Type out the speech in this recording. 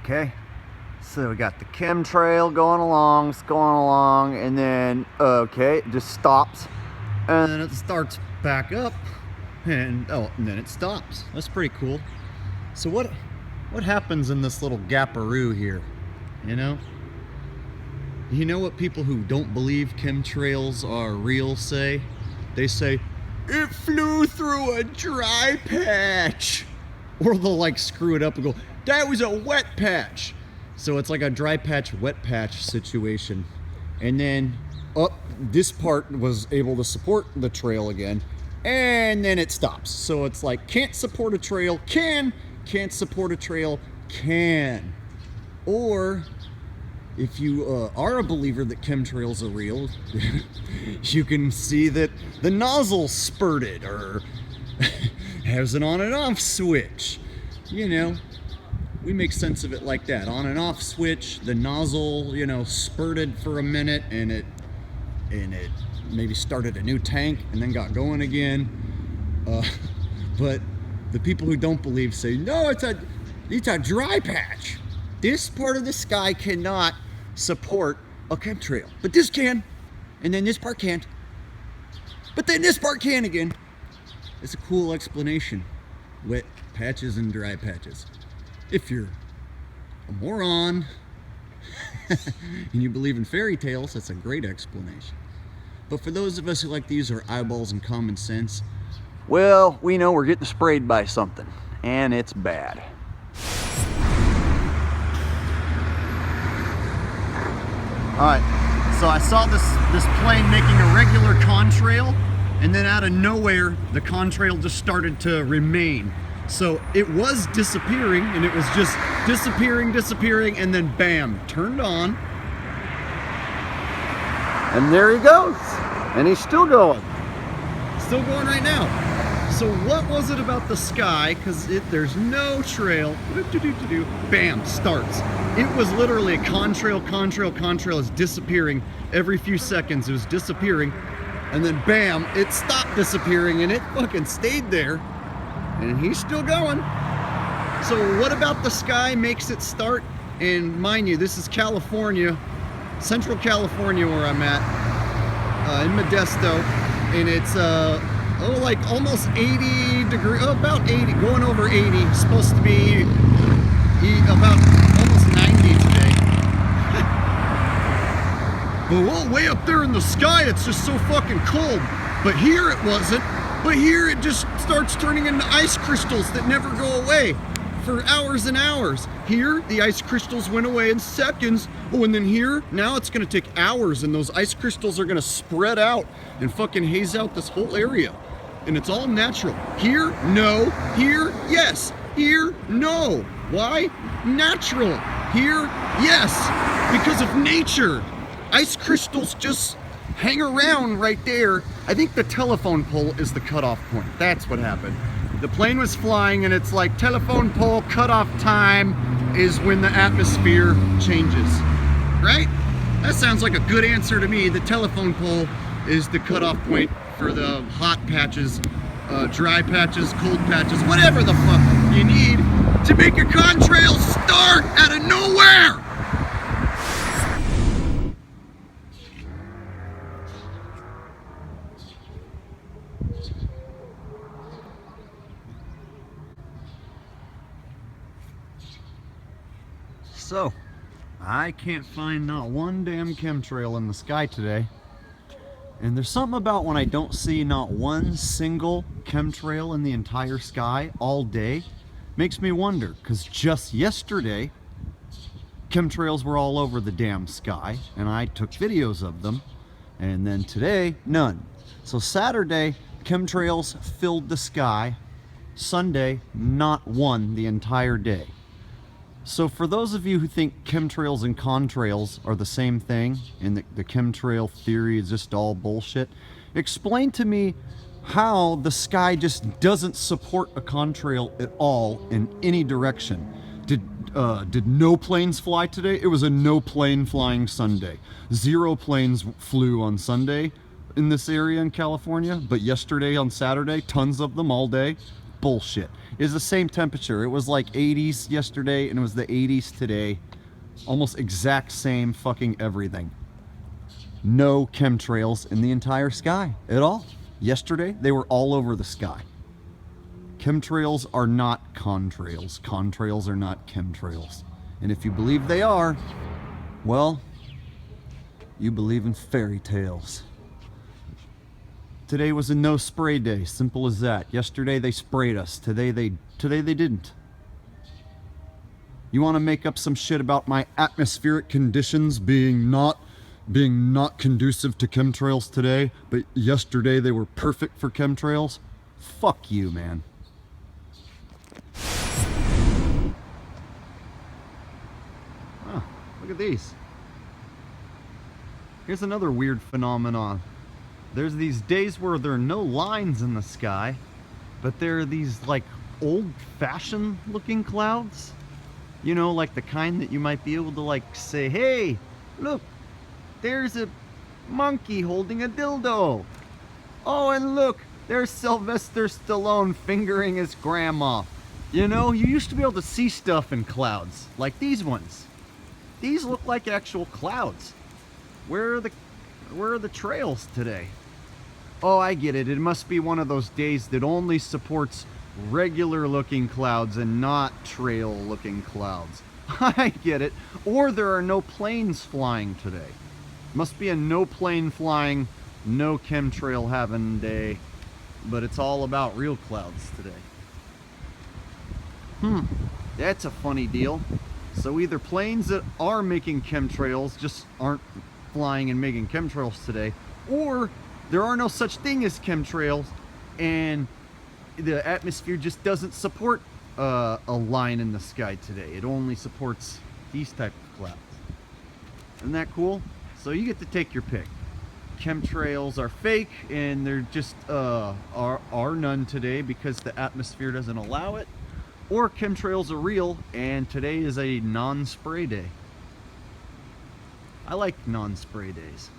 Okay, so we got the chemtrail going along, it's going along, and then, okay, it just stops, and then it starts back up, and then it stops. That's pretty cool. So what happens in this little gaparoo here, you know? You know what people who don't believe chemtrails are real say? They say, it flew through a dry patch. Or they'll like screw it up and go, that was a wet patch. So it's like a dry patch, wet patch situation. And then this part was able to support the trail again, and then it stops. So it's like, can't support a trail, can't support a trail, can. Or if you are a believer that chemtrails are real, you can see that the nozzle spurted or has an on and off switch. You know, we make sense of it like that. On and off switch, the nozzle, you know, spurted for a minute, and it maybe started a new tank and then got going again. But the people who don't believe say, no, it's a dry patch. This part of the sky cannot support a chemtrail, but this can, and then this part can't, but then this part can again. It's a cool explanation. Wet patches and dry patches. If you're a moron and you believe in fairy tales, that's a great explanation. But for those of us who like to use our eyeballs and common sense, well, we know we're getting sprayed by something, and it's bad. Alright, so I saw this plane making a regular contrail, and then out of nowhere, the contrail just started to remain. So it was disappearing, and it was just disappearing, and then bam, turned on. And there he goes. And he's still going. Still going right now. So what was it about the sky? Because there's no trail. Bam, starts. It was literally a contrail is disappearing every few seconds. It was disappearing. And then bam, it stopped disappearing, and it fucking stayed there. And he's still going. So what about the sky makes it start? And mind you, this is California, Central California where I'm at, in Modesto, and it's like almost 80 degrees, about 80, going over 80. It's supposed to be about almost 90 today. But way up there in the sky, it's just so fucking cold. But here it wasn't. But here it just starts turning into ice crystals that never go away for hours and hours. Here, the ice crystals went away in seconds. Oh, and then here, now it's gonna take hours, and those ice crystals are gonna spread out and fucking haze out this whole area. And it's all natural. Here, no. Here, yes. Here, no. Why? Natural. Here, yes. Because of nature. Ice crystals just hang around right there. I think the telephone pole is the cutoff point. That's what happened. The plane was flying, and it's like telephone pole cutoff time is when the atmosphere changes. Right? That sounds like a good answer to me. The telephone pole is the cutoff point for the hot patches, dry patches, cold patches, whatever the fuck you need to make a contrail start out of nowhere. So, I can't find not one damn chemtrail in the sky today. And there's something about when I don't see not one single chemtrail in the entire sky all day. Makes me wonder, because just yesterday, chemtrails were all over the damn sky, and I took videos of them. And then today, none. So Saturday, chemtrails filled the sky. Sunday, not one the entire day. So for those of you who think chemtrails and contrails are the same thing, and the chemtrail theory is just all bullshit, explain to me how the sky just doesn't support a contrail at all in any direction. Did no planes fly today? It was a no plane flying Sunday. 0 planes flew on Sunday in this area in California, but yesterday on Saturday, tons of them all day. bullshit. It's the same temperature. It was like 80s yesterday and it was the 80s today. Almost exact same fucking everything. No chemtrails in the entire sky at all. Yesterday, they were all over the sky. Chemtrails are not contrails. Contrails are not chemtrails. And if you believe they are, well, you believe in fairy tales. Today was a no spray day, simple as that. Yesterday they sprayed us. Today they didn't. You want to make up some shit about my atmospheric conditions being not conducive to chemtrails today, but yesterday they were perfect for chemtrails? Fuck you, man. Oh, look at these. Here's another weird phenomenon. There's these days where there are no lines in the sky, but there are these like old-fashioned looking clouds. You know, like the kind that you might be able to like say, hey, look, there's a monkey holding a dildo. Oh, and look, there's Sylvester Stallone fingering his grandma. You know, you used to be able to see stuff in clouds, like these ones. These look like actual clouds. Where are the trails today? Oh, I get it. It must be one of those days that only supports regular looking clouds and not trail looking clouds. I get it. Or there are no planes flying today. Must be a no plane flying, no chemtrail having day. But it's all about real clouds today. That's a funny deal. So either planes that are making chemtrails just aren't flying and making chemtrails today, or there are no such thing as chemtrails and the atmosphere just doesn't support a line in the sky today. It only supports these type of clouds. Isn't that cool? So you get to take your pick. Chemtrails are fake and they're just are none today because the atmosphere doesn't allow it, or chemtrails are real and today is a non-spray day. I like non-spray days.